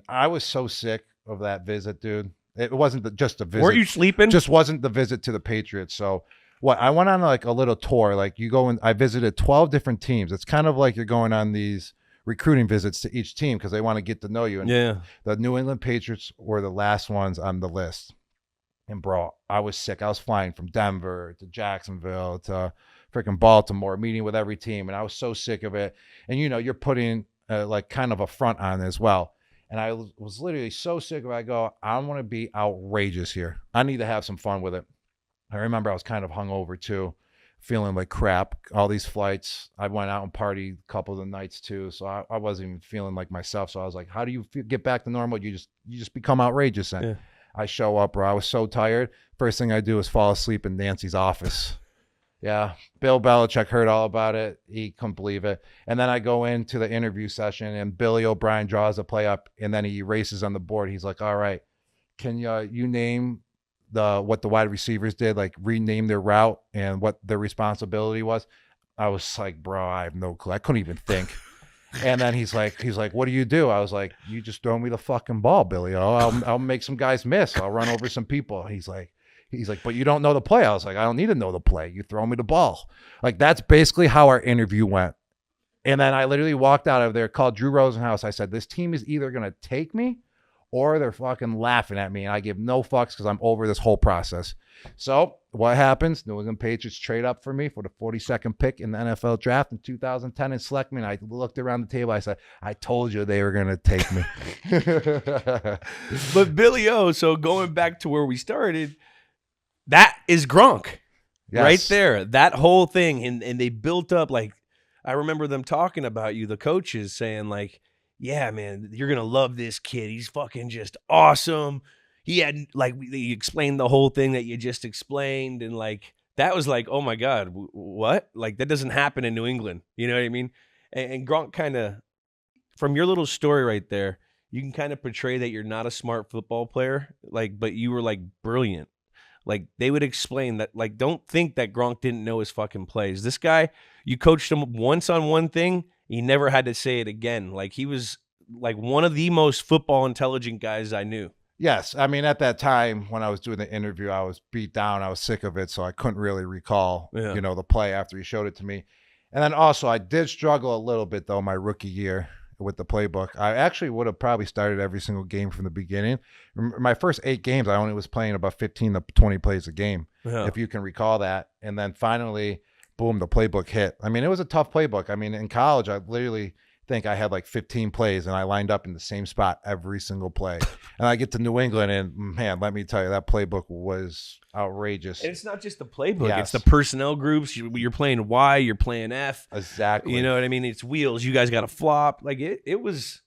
I was so sick of that visit, dude. It wasn't just a visit. Weren't you sleeping? Just wasn't the visit to the Patriots. So what? I went on like a little tour. Like you go and I visited 12 different teams. It's kind of like you're going on these recruiting visits to each team because they want to get to know you. And Yeah. the New England Patriots were the last ones on the list. And bro, I was sick. I was flying from Denver to Jacksonville to freaking Baltimore, meeting with every team. And I was so sick of it. And you're putting like kind of a front on as well. And I was literally so sick of it. I go, I want to be outrageous here. I need to have some fun with it. I remember I was kind of hungover too, feeling like crap. All these flights. I went out and partied a couple of the nights too. So I wasn't even feeling like myself. So I was like, how do you get back to normal? You just become outrageous then. Yeah. I show up, bro. I was so tired. First thing I do is fall asleep in Nancy's office. Yeah. Bill Belichick heard all about it. He couldn't believe it. And then I go into the interview session and Billy O'Brien draws a play up and then he erases on the board. He's like, all right, can you name what the wide receivers did, like rename their route and what their responsibility was? I was like, bro, I have no clue. I couldn't even think. And then he's like, what do you do? I was like, you just throw me the fucking ball, Billy. I'll make some guys miss. I'll run over some people. He's like, but you don't know the play. I was like, I don't need to know the play. You throw me the ball. Like, that's basically how our interview went. And then I literally walked out of there, called Drew Rosenhaus. I said, this team is either going to take me or they're fucking laughing at me. And I give no fucks because I'm over this whole process. So what happens? New England Patriots trade up for me for the 42nd pick in the NFL draft in 2010 and select me. And I looked around the table. I said, I told you they were going to take me. But Billy O, so going back to where we started, that is Gronk. Yes. Right there. That whole thing. And they built up, like, I remember them talking about you, the coaches, saying like, yeah, man, you're going to love this kid. He's fucking just awesome. He had, like, he explained the whole thing that you just explained. And, like, that was like, oh, my God, what? Like, that doesn't happen in New England. You know what I mean? And Gronk kind of, from your little story right there, you can kind of portray that you're not a smart football player, like, but you were, like, brilliant. Like, they would explain that, like, don't think that Gronk didn't know his fucking plays. This guy, you coached him once on one thing, he never had to say it again. Like, he was, like, one of the most football intelligent guys I knew. Yes. I mean, at that time when I was doing the interview, I was beat down. I was sick of it, so I couldn't really recall, the play after he showed it to me. And then also, I did struggle a little bit, though, my rookie year with the playbook. I actually would have probably started every single game from the beginning. My first 8 games, I only was playing about 15 to 20 plays a game, if you can recall that. And then finally, boom, the playbook hit. I mean, it was a tough playbook. I mean, in college, I literally think I had like 15 plays and I lined up in the same spot every single play. And I get to New England and, man, let me tell you, that playbook was outrageous. And it's not just the playbook. Yes. It's the personnel groups. You're playing Y, you're playing F. Exactly. You know what I mean? It's wheels. You guys got to flop. Like, it was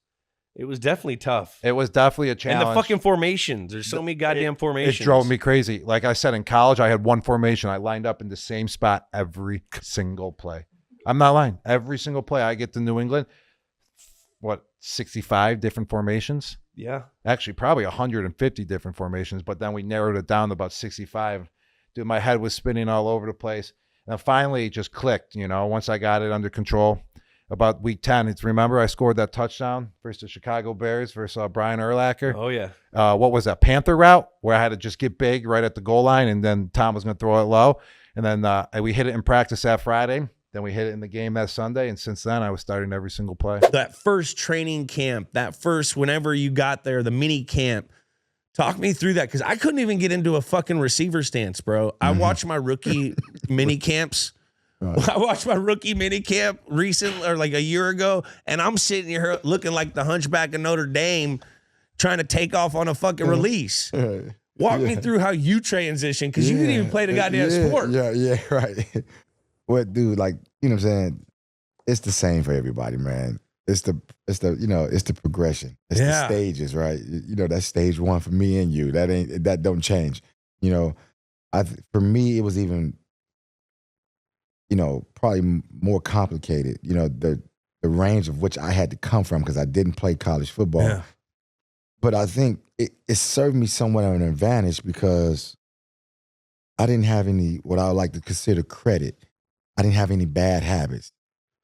definitely tough. It was definitely a challenge. And the fucking formations. There's so many goddamn formations. It drove me crazy. Like I said, in college, I had one formation. I lined up in the same spot every single play. I'm not lying. Every single play I get to New England, 65 different formations? Yeah. Actually, probably 150 different formations, but then we narrowed it down to about 65. Dude, my head was spinning all over the place. And finally, it just clicked, once I got it under control. About week 10, remember I scored that touchdown versus the Chicago Bears versus Brian Urlacher? Oh, yeah. What was that, Panther route, where I had to just get big right at the goal line, and then Tom was going to throw it low. And then we hit it in practice that Friday. Then we hit it in the game that Sunday, and since then, I was starting every single play. That first training camp, whenever you got there, the mini camp, talk me through that, because I couldn't even get into a fucking receiver stance, bro. I watched my rookie mini camps. Right. I watched my rookie mini camp recently, or like a year ago, and I'm sitting here looking like the Hunchback of Notre Dame trying to take off on a fucking release. Walk me through how you transition, because you didn't even play the goddamn sport. Yeah, right. What, dude, like, you know what I'm saying? It's the same for everybody, man. It's the progression. It's the stages, right? That's stage 1 for me and you. That don't change. For me, it was even, probably more complicated. The range of which I had to come from, because I didn't play college football. Yeah. But I think it served me somewhat of an advantage, because I didn't have any, what I would like to consider credit. I didn't have any bad habits.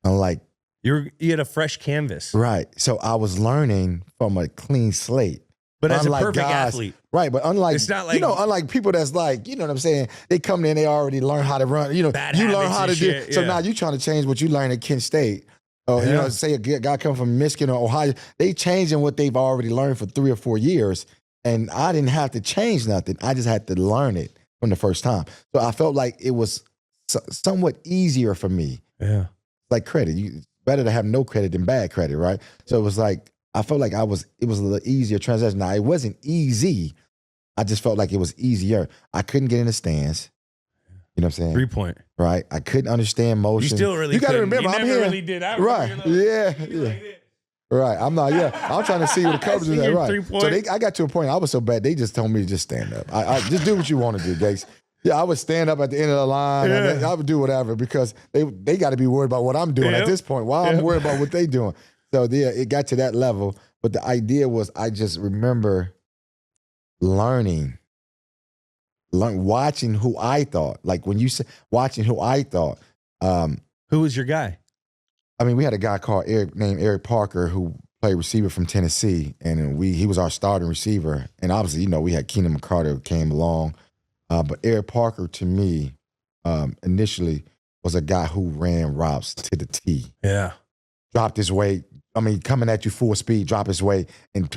Unlike, You had a fresh canvas. Right. So I was learning from a clean slate. But as a Unlike perfect guys- athlete. Right, but unlike, It's not like- unlike people that's like, you know what I'm saying? They come in, they already learn how to run. Bad You learn habits how and to do. shit, So yeah. now you trying to change what you learned at Kent State. Or, Yeah. say a guy come from Michigan or Ohio. They changing what they've already learned for 3 or 4 years. And I didn't have to change nothing. I just had to learn it from the first time. So I felt like it was somewhat easier for me. Yeah. Like credit. It's better to have no credit than bad credit, right? So it was like, I felt like it was a little easier transition. Now, it wasn't easy. I just felt like it was easier. I couldn't get in the stands. You know what I'm saying? 3-point. Right. I couldn't understand motion. You still really You got to couldn't. remember, You I'm never here. really did. I Right. remember, you know, Yeah. Right. I'm not, I'm trying to see what the coverage is see at. your Right. 3-point. So I got to a point, I was so bad, they just told me to just stand up. I just do what you want to do, Gates. Yeah, I would stand up at the end of the line. Yeah. And I would do whatever because they got to be worried about what I'm doing Yep. at this point. Why I'm worried about what they doing. So yeah, it got to that level. But the idea was I just remember watching who I thought. Like when you say watching who I thought. Who was your guy? I mean, we had a guy named Eric Parker who played receiver from Tennessee, and he was our starting receiver. And obviously, we had Keenan McCarter who came along. But Eric Parker, to me, initially was a guy who ran routes to the T. Yeah. Dropped his weight. I mean, coming at you full speed, drop his weight. And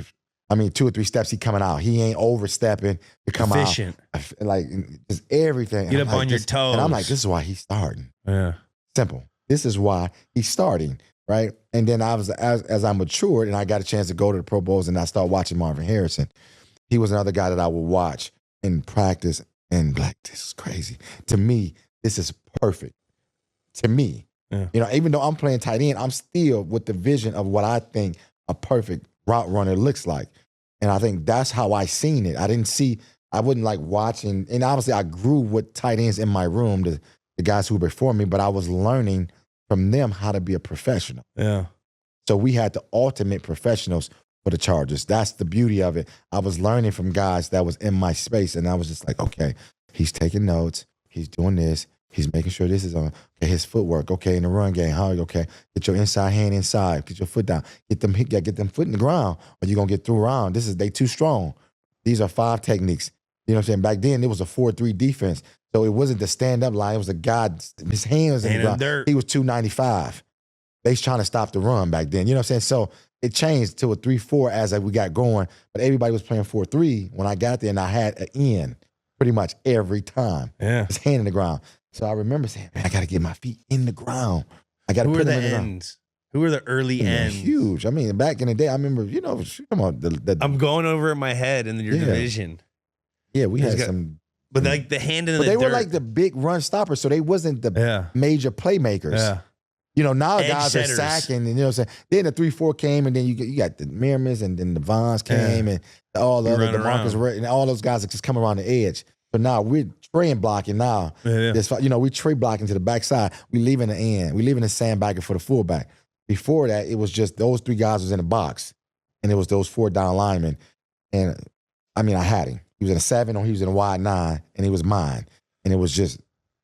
2 or 3 steps, he coming out. He ain't overstepping to come Efficient. out. Like, just everything. Get And up I'm on like, your toes. And I'm like, this is why he's starting. Yeah. Simple. This is why he's starting, right? And then as I matured and I got a chance to go to the Pro Bowls and I started watching Marvin Harrison, he was another guy that I would watch in practice and be like, this is crazy. To me, this is perfect. To me. Yeah. Even though I'm playing tight end, I'm still with the vision of what I think a perfect route runner looks like. And I think that's how I seen it. I wouldn't like watching, and obviously I grew with tight ends in my room, the guys who were before me, but I was learning from them how to be a professional. Yeah. So we had the ultimate professionals for the Chargers. That's the beauty of it. I was learning from guys that was in my space, and I was just like, okay, he's taking notes. He's doing this. He's making sure this is on. Okay, his footwork. Okay, in the run game. How? Okay, get your inside hand inside. Get your foot down. Get them foot in the ground, or you're gonna get through around. They too strong. These are 5 techniques. You know what I'm saying? Back then, it was a 4-3 defense. So it wasn't the stand-up line. It was a guy, his hands in the ground. Dirt. He was 295. They was trying to stop the run back then. You know what I'm saying? So it changed to a 3-4 as we got going. But everybody was playing 4-3 when I got there, and I had an end pretty much every time. Yeah. His hand in the ground. So I remember saying, man, I got to get my feet in the ground. I got to Who put were them the in the ground. ends? Who were the early Man, ends? huge. I mean, back in the day, I remember, come on. I'm going over in my head in your Yeah. division. Yeah, we had He's got- some. But like the hand in But the they dirt. were like the big run stoppers, so they wasn't the Yeah. major playmakers. Yeah. Now Edge guys setters. are sacking, and you know what I'm saying. Then the 3-4 came, and then you got the Merriman's, and then the Vons came, and all the You other run DeMarcus, around. and all those guys that just come around the edge. But now we're train blocking now. Yeah. We trade blocking to the backside. We leaving the end. We leaving the sandbagger for the fullback. Before that, it was just those 3 guys was in the box, and it was those 4 down linemen. And I mean, I had him. He was in a 7 or he was in a wide 9, and he was mine. And it was just,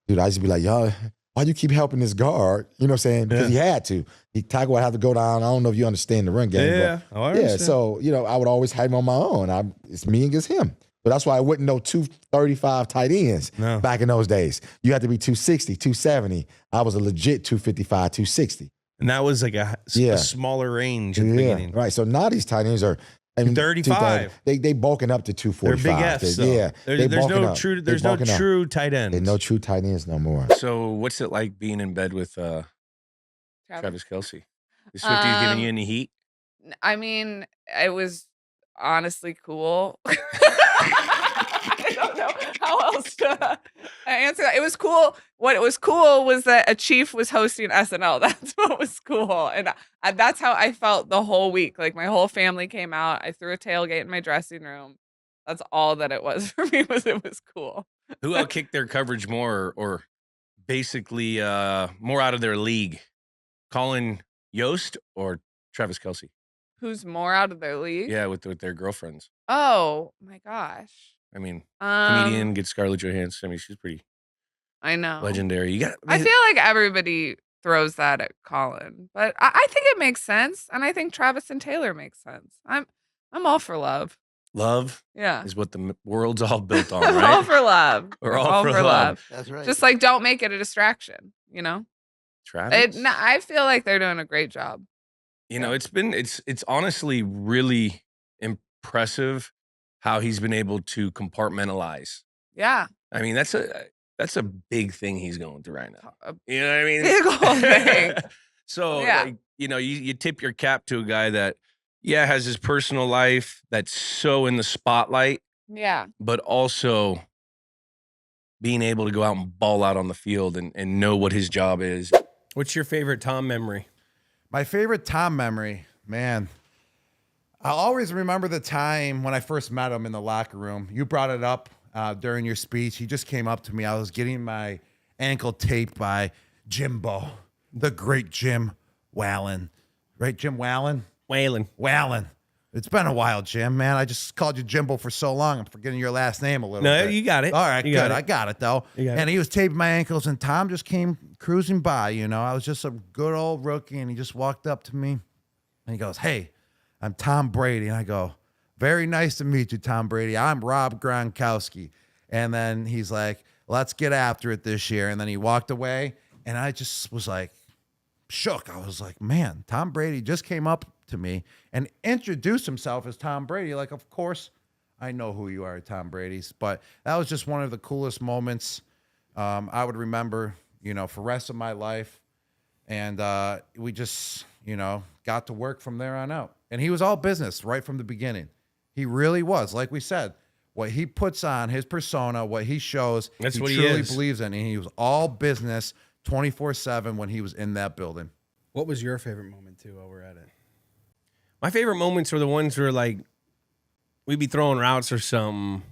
dude, I used to be like, y'all, why you keep helping this guard? You know what I'm saying? Because he had to. Tackle would have to go down. I don't know if you understand the run game. Yeah. But Oh, I yeah, understand. so, I would always have him on my own. It's me against him. So that's why I wouldn't know 235 tight ends No. back in those days. You had to be 260, 270. I was a legit 255, 260. And that was like a smaller range at the beginning. Right. So now these tight ends are 35. They bulking up to They're 245. big Fs. Though. Yeah. There's bulking no up. true. They There's no bulking up. true tight ends. There's no true tight ends no more. So what's it like being in bed with Travis Kelce? Is 50 giving you any heat? I mean, it was honestly cool. I don't know how else to answer that. It was cool. What was cool was that a chief was hosting SNL. That's what was cool. And that's how I felt the whole week. Like my whole family came out. I threw a tailgate in my dressing room. That's all that it was for me. It was cool. Who outkicked their coverage more or basically more out of their league? Colin Yost or Travis Kelce? Who's more out of their league? Yeah, with their girlfriends. Oh my gosh. I mean, comedian gets Scarlett Johansson. I mean, she's pretty I know. legendary. You got. I feel like everybody throws that at Colin. But I think it makes sense, and I think Travis and Taylor makes sense. I'm all for love. Love Yeah. is what the world's all built on, I'm right? all for love. We're I'm all for love. That's right. Just like don't make it a distraction, you know? Travis? I feel like they're doing a great job. You know, it's honestly really impressive how he's been able to compartmentalize. Yeah. I mean, that's a big thing he's going through right now. A You know what I mean? big old thing. So, Yeah. like, you know, you tip your cap to a guy that, yeah, has his personal life that's so in the spotlight, Yeah. but also being able to go out and ball out on the field and know what his job is. What's your favorite Tom memory? My favorite Tom memory, man. I'll always remember the time when I first met him in the locker room. You brought it up during your speech. He just came up to me. I was getting my ankle taped by Jimbo, the great Jim Wallen. Right, Jim Wallen? Whalen. It's been a while, Jim, man. I just called you Jimbo for so long. I'm forgetting your last name a little No, bit. you got it. All right, You good. got it. I got it, though. You got And it. he was taping my ankles, and Tom just came cruising by, you know. I was just a good old rookie, and he just walked up to me, and he goes, "Hey, I'm Tom Brady." And I go, "Very nice to meet you, Tom Brady. I'm Rob Gronkowski." And then he's like, "Let's get after it this year." And then he walked away, and I just was like, shook. I was like, man, Tom Brady just came up to me and introduced himself as Tom Brady. Like, of course, I know who you are, Tom Brady's. But that was just one of the coolest moments I would remember, you know, for the rest of my life. And we just, you know, got to work from there on out. And he was all business right from the beginning. He really was. Like we said, what he puts on, his persona, what he shows, That's what he truly is. believes in. And he was all business 24/7 when he was in that building. What was your favorite moment too while we're at it? My favorite moments were the ones where like we'd be throwing routes or something,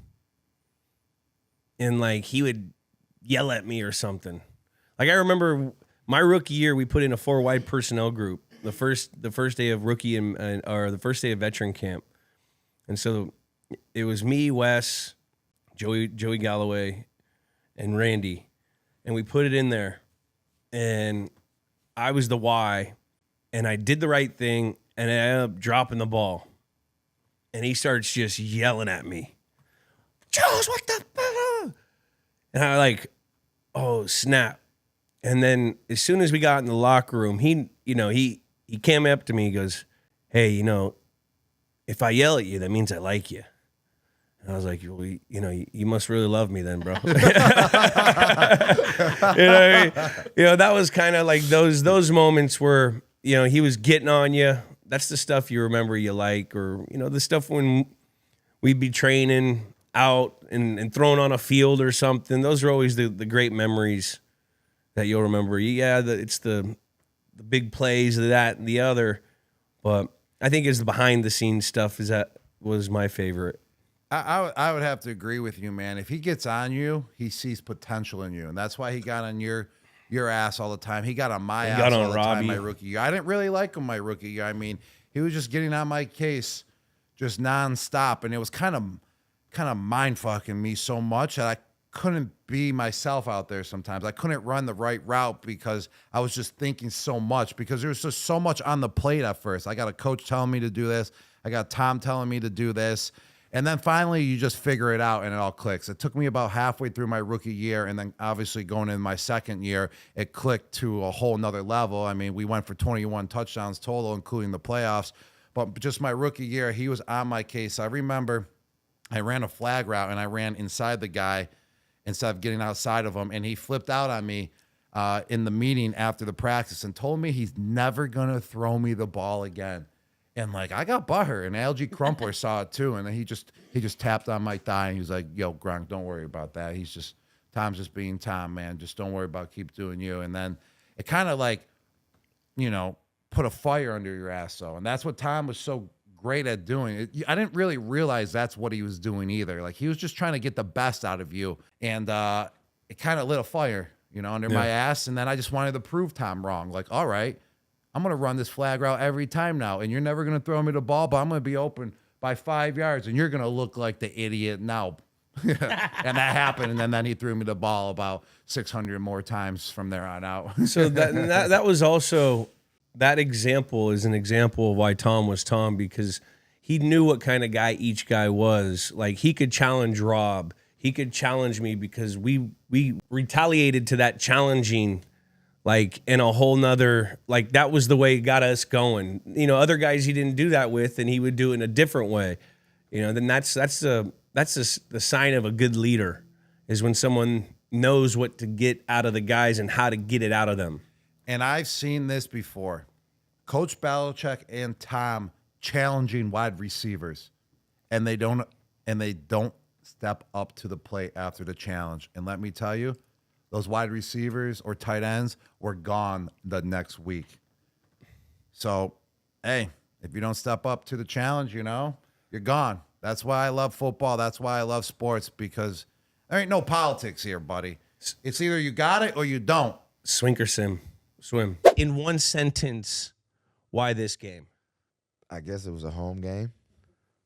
and like he would yell at me or something. Like I remember my rookie year, we put in a 4-wide personnel group the first day of rookie or the first day of veteran camp, and so it was me, Wes, Joey Galloway, and Randy, and we put it in there, and I was the Y, and I did the right thing, and I ended up dropping the ball. And he starts just yelling at me. Charles, what the? And I like, oh, snap. And then as soon as we got in the locker room, he came up to me, he goes, "Hey, you know, if I yell at you, that means I like you." And I was like, well, you must really love me then, bro. That was kind of like those moments where, you know, he was getting on you. That's the stuff you remember you like, or, you know, the stuff when we'd be training out and thrown on a field or something. Those are always the great memories that you'll remember. Yeah, it's the big plays of that and the other. But I think it's the behind the scenes stuff was my favorite. I would have to agree with you, man. If he gets on you, he sees potential in you, and that's why he got on your ass all the time. He got on my ass all the time my rookie year. I didn't really like him my rookie year. I mean, he was just getting on my case just nonstop, and it was kind of mind fucking me so much that I couldn't be myself out there sometimes. I couldn't run the right route because I was just thinking so much, because there was just so much on the plate at first. I got a coach telling me to do this. I got Tom telling me to do this. And then finally, you just figure it out and it all clicks. It took me about halfway through my rookie year. And then obviously going in my second year, it clicked to a whole nother level. I mean, we went for 21 touchdowns total, including the playoffs. But just my rookie year, he was on my case. I remember I ran a flag route and I ran inside the guy instead of getting outside of him. And he flipped out on me in the meeting after the practice and told me he's never going to throw me the ball again. And like, I got butthurt, and Algie Crumpler saw it too. And then he just tapped on my thigh and he was like, "Yo, Gronk, don't worry about that. Tom's just being Tom, man. Just don't worry about keep doing you." And then it kind of like, you know, put a fire under your ass though. And that's what Tom was so great at doing. I didn't really realize that's what he was doing either. Like he was just trying to get the best out of you. And it kind of lit a fire, you know, under my ass. And then I just wanted to prove Tom wrong. Like, all right, I'm going to run this flag route every time now, and you're never going to throw me the ball, but I'm going to be open by 5 yards, and you're going to look like the idiot now. and that happened. And then he threw me the ball about 600 more times from there on out. So that was also, that example is an example of why Tom was Tom, because he knew what kind of guy each guy was. Like, he could challenge Rob. He could challenge me because we retaliated to that challenging, like, in a whole nother, like, that was the way it got us going. You know, other guys he didn't do that with, and he would do it in a different way. You know, then that's the sign of a good leader, is when someone knows what to get out of the guys and how to get it out of them. And I've seen this before. Coach Belichick and Tom challenging wide receivers, and they don't step up to the plate after the challenge. And let me tell you, those wide receivers or tight ends were gone the next week. So, hey, if you don't step up to the challenge, you know, you're gone. That's why I love football. That's why I love sports, because there ain't no politics here, buddy. It's either you got it or you don't. Swink or swim. In one sentence, why this game? I guess it was a home game.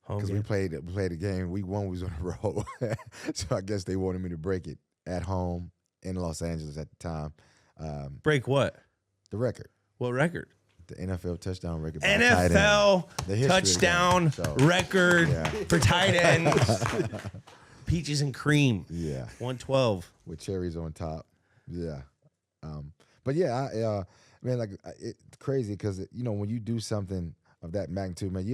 Because game. we played a game. Week 1 we was on the road. So I guess they wanted me to break it at home in Los Angeles at the time. Break what? The record. What record? The NFL touchdown record. by a tight end. NFL The history touchdown of the game. So, record yeah. for tight ends. Peaches and cream. Yeah. 112. With cherries on top. Yeah. But yeah, man, like, it's crazy because, you know, when you do something of that magnitude, man, it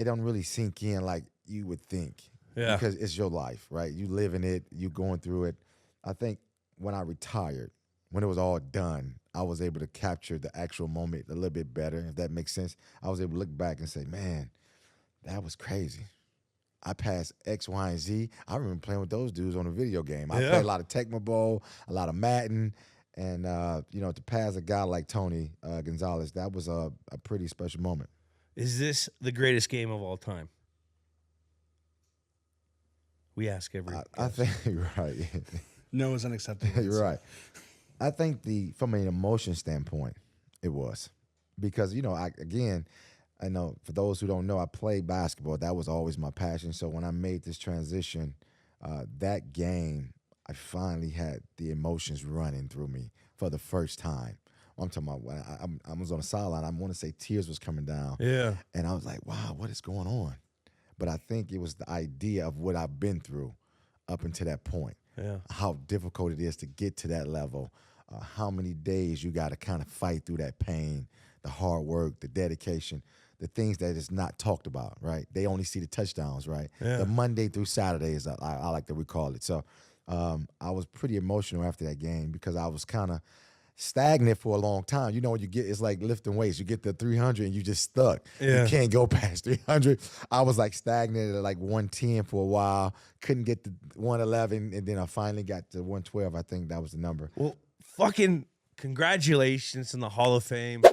don't really sink in like you would think. Yeah. Because it's your life, right? You live in it, you going through it. I think when I retired, when it was all done, I was able to capture the actual moment a little bit better, if that makes sense. I was able to look back and say, man, that was crazy. I passed X, Y, and Z. I remember playing with those dudes on a video game. I played a lot of Tecmo Bowl, a lot of Madden, and, you know, to pass a guy like Tony Gonzalez, that was a pretty special moment. Is this the greatest game of all time? We ask every I think you're right. No is unacceptable. You're right. I think from an emotion standpoint, it was. Because, you know, I know for those who don't know, I played basketball. That was always my passion. So when I made this transition, that game, I finally had the emotions running through me for the first time. I'm talking about when I was on the sideline. I want to say tears was coming down. Yeah. And I was like, wow, what is going on? But I think it was the idea of what I've been through up until that point. Yeah. How difficult it is to get to that level. How many days you got to kind of fight through that pain, the hard work, the dedication, the things that is not talked about, right? They only see the touchdowns, right? Yeah. The Monday through Saturday, as I like to recall it. So I was pretty emotional after that game because I was kind of stagnant for a long time. You know, when you get, it's like lifting weights. You get to 300 and you just stuck. Yeah. You can't go past 300. I was like stagnant at like 110 for a while. Couldn't get to 111, and then I finally got to 112. I think that was the number. Well, fucking congratulations in the Hall of Fame.